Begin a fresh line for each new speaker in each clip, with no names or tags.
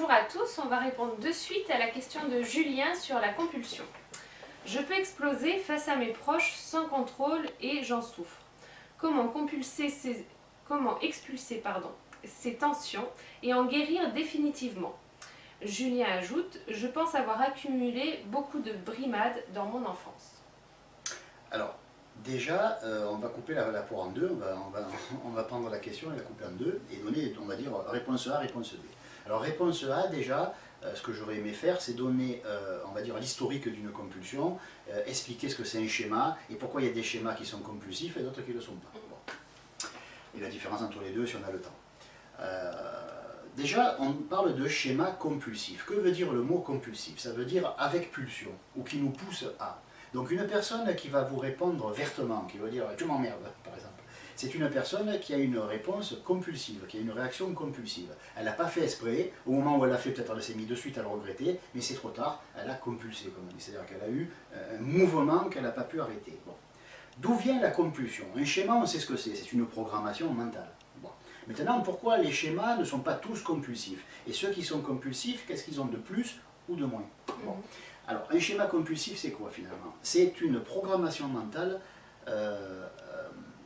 Bonjour à tous, on va répondre de suite à la question de Julien sur la compulsion. Je peux exploser face à mes proches sans contrôle et j'en souffre. Comment expulser ces tensions et en guérir définitivement? Julien ajoute, je pense avoir accumulé beaucoup de brimades dans mon enfance.
Alors, déjà, on va couper la poire en deux, on va prendre la question et la couper en deux, et donner, on va dire, réponse A, réponse B. Alors, réponse A, déjà, ce que j'aurais aimé faire, c'est donner, on va dire, l'historique d'une compulsion, expliquer ce que c'est un schéma, et pourquoi il y a des schémas qui sont compulsifs et d'autres qui ne le sont pas. Bon. Et la différence entre les deux, si on a le temps. Déjà, on parle de schéma compulsif. Que veut dire le mot compulsif? Ça veut dire avec pulsion, ou qui nous pousse à. Donc une personne qui va vous répondre vertement, qui va dire « tu m'emmerdes » par exemple, c'est une personne qui a une réponse compulsive, qui a une réaction compulsive. Elle n'a pas fait exprès, au moment où elle l'a fait, peut-être elle s'est mise de suite à le regretter, mais c'est trop tard, elle a compulsé, comme on dit, c'est-à-dire qu'elle a eu un mouvement qu'elle n'a pas pu arrêter. Bon. D'où vient la compulsion? Un schéma, on sait ce que c'est une programmation mentale. Bon. Maintenant, pourquoi les schémas ne sont pas tous compulsifs? Et ceux qui sont compulsifs, qu'est-ce qu'ils ont de plus ou de moins? Bon. Alors, un schéma compulsif, c'est quoi finalement? C'est une programmation mentale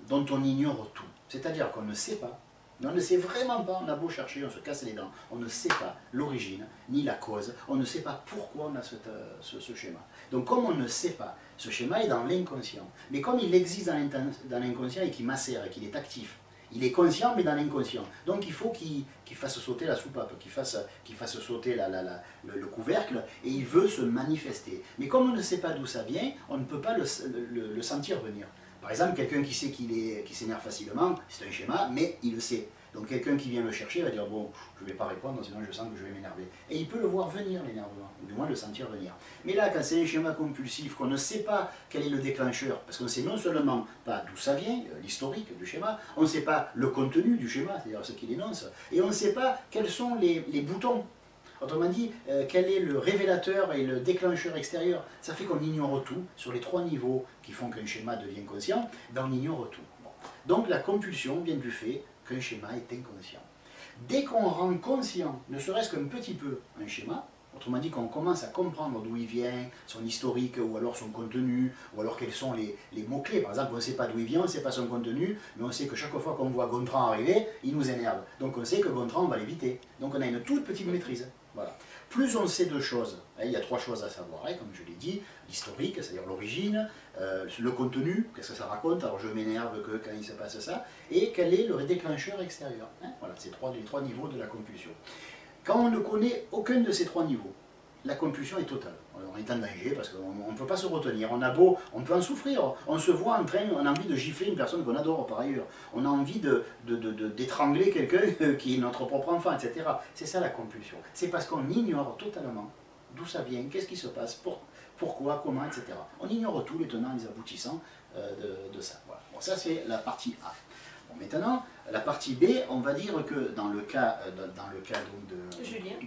dont on ignore tout. C'est-à-dire qu'on ne sait pas, mais on ne sait vraiment pas, on a beau chercher, on se casse les dents, on ne sait pas l'origine, ni la cause, on ne sait pas pourquoi on a ce schéma. Donc comme on ne sait pas, ce schéma est dans l'inconscient. Mais comme il existe dans l'inconscient et qu'il macère et qu'il est actif, il est conscient mais dans l'inconscient. Donc il faut qu'il fasse sauter la soupape, qu'il fasse sauter le couvercle, et il veut se manifester. Mais comme on ne sait pas d'où ça vient, on ne peut pas le sentir venir. Par exemple, quelqu'un qui sait qui s'énerve facilement, c'est un schéma, mais il le sait. Donc quelqu'un qui vient le chercher va dire « bon, je ne vais pas répondre, sinon je sens que je vais m'énerver ». Et il peut le voir venir, l'énervement, ou du moins le sentir venir. Mais là, quand c'est un schéma compulsif, qu'on ne sait pas quel est le déclencheur, parce qu'on ne sait non seulement pas d'où ça vient, l'historique du schéma, on ne sait pas le contenu du schéma, c'est-à-dire ce qu'il énonce, et on ne sait pas quels sont les boutons. Autrement dit, quel est le révélateur et le déclencheur extérieur? Ça fait qu'on ignore tout, sur les trois niveaux qui font qu'un schéma devient conscient, ben on ignore tout. Bon. Donc la compulsion vient du fait qu'un schéma est inconscient. Dès qu'on rend conscient, ne serait-ce qu'un petit peu, un schéma, autrement dit qu'on commence à comprendre d'où il vient, son historique, ou alors son contenu, ou alors quels sont les mots-clés. Par exemple, on ne sait pas d'où il vient, on ne sait pas son contenu, mais on sait que chaque fois qu'on voit Gontran arriver, il nous énerve. Donc on sait que Gontran, on va l'éviter. Donc on a une toute petite maîtrise. Voilà. Plus on sait de choses, il y a trois choses à savoir, comme je l'ai dit, l'historique, c'est-à-dire l'origine, le contenu, qu'est-ce que ça raconte, alors je m'énerve que quand il se passe ça, et quel est le déclencheur extérieur. Voilà, c'est les trois niveaux de la compulsion. Quand on ne connaît aucun de ces trois niveaux, la compulsion est totale. On est en danger parce qu'on ne peut pas se retenir. On peut en souffrir. On se voit en train, on a envie de gifler une personne qu'on adore par ailleurs. On a envie d'étrangler quelqu'un qui est notre propre enfant, etc. C'est ça la compulsion. C'est parce qu'on ignore totalement d'où ça vient, qu'est-ce qui se passe, pourquoi, comment, etc. On ignore tous les tenants et les aboutissants de ça. Voilà. Bon, ça c'est la partie A. Bon, maintenant, la partie B, on va dire que dans le cas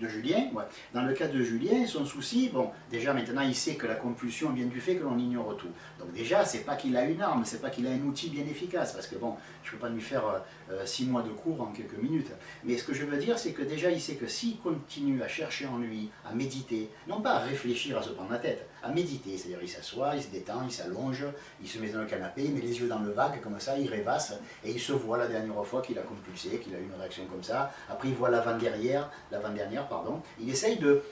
de Julien, ouais, dans le cas de Julien, son souci, bon, déjà maintenant il sait que la compulsion vient du fait que l'on ignore tout. Donc déjà, c'est pas qu'il a une arme, c'est pas qu'il a un outil bien efficace, parce que bon, je ne peux pas lui faire 6 mois de cours en quelques minutes. Mais ce que je veux dire, c'est que déjà il sait que s'il continue à chercher en lui, à méditer, non pas à réfléchir, à se prendre la tête, à méditer, c'est-à-dire il s'assoit, il se détend, il s'allonge, il se met dans le canapé, il met les yeux dans le vague, comme ça, il rêvasse, et il se voit la dernière fois qu'il a compulsé, qu'il a eu une réaction comme ça, après il voit l'avant-dernière, il essaye de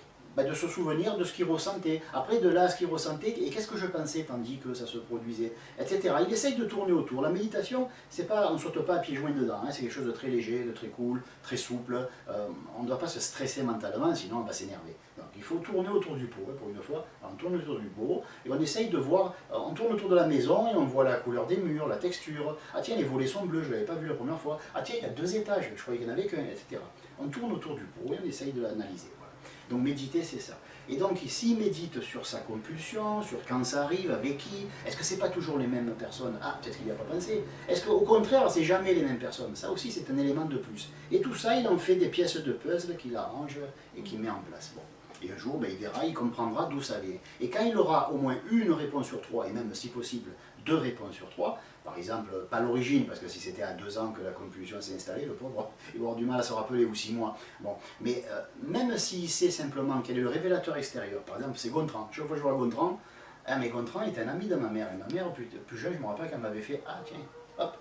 se souvenir de ce qu'il ressentait, après de là ce qu'il ressentait, et qu'est-ce que je pensais tandis que ça se produisait, etc. Il essaye de tourner autour. La méditation, c'est pas, on ne saute pas à pieds joints dedans, c'est quelque chose de très léger, de très cool, très souple, on ne doit pas se stresser mentalement, sinon on va s'énerver. Donc il faut tourner autour du pot, pour une fois, on tourne autour du pot, et on essaye de voir, on tourne autour de la maison, et on voit la couleur des murs, la texture, ah tiens les volets sont bleus, je ne l'avais pas vu la première fois, ah tiens il y a 2 étages, je croyais qu'il n'y en avait qu'un, etc. On tourne autour du pot, et on essaye de l'analyser. Voilà. Donc méditer, c'est ça. Et donc s'il médite sur sa compulsion, sur quand ça arrive, avec qui, est-ce que c'est pas toujours les mêmes personnes? Ah, peut-être qu'il n'y a pas pensé. Est-ce qu'au contraire, c'est jamais les mêmes personnes? Ça aussi, c'est un élément de plus. Et tout ça, il en fait des pièces de puzzle qu'il arrange et qu'il met en place. Bon. Et un jour, il verra, il comprendra d'où ça vient. Et quand il aura au moins une réponse sur 3, et même si possible 2 réponses sur 3, Par exemple, pas l'origine, parce que si c'était à 2 ans que la compulsion s'est installée, le pauvre, il va avoir du mal à se rappeler, ou 6 mois. Bon, mais même s'il sait simplement quel est le révélateur extérieur, par exemple, c'est Gontran. Chaque fois que je vois Gontran, ah, mais Gontran est un ami de ma mère. Et ma mère, plus jeune, je me rappelle qu'elle m'avait fait, ah tiens, hop,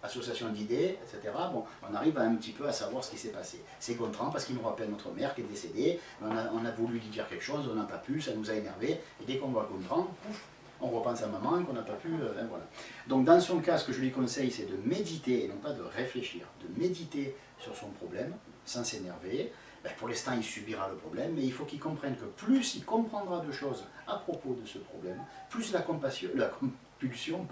association d'idées, etc. Bon, on arrive un petit peu à savoir ce qui s'est passé. C'est Gontran parce qu'il nous rappelle notre mère qui est décédée, on a voulu lui dire quelque chose, on n'a pas pu, ça nous a énervé, et dès qu'on voit Gontran, pouf, on repense à maman qu'on n'a pas pu, voilà. Donc dans son cas, ce que je lui conseille, c'est de méditer, et non pas de réfléchir, de méditer sur son problème, sans s'énerver. Ben, pour l'instant, il subira le problème, mais il faut qu'il comprenne que plus il comprendra de choses à propos de ce problème, plus la compulsion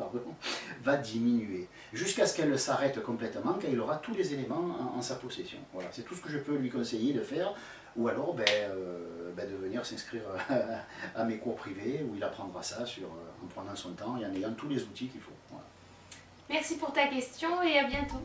va diminuer, jusqu'à ce qu'elle s'arrête complètement, quand il aura tous les éléments en sa possession. Voilà, c'est tout ce que je peux lui conseiller de faire, ou alors de venir s'inscrire à mes cours privés, où il apprendra ça en prenant son temps et en ayant tous les outils qu'il faut. Voilà.
Merci pour ta question et à bientôt.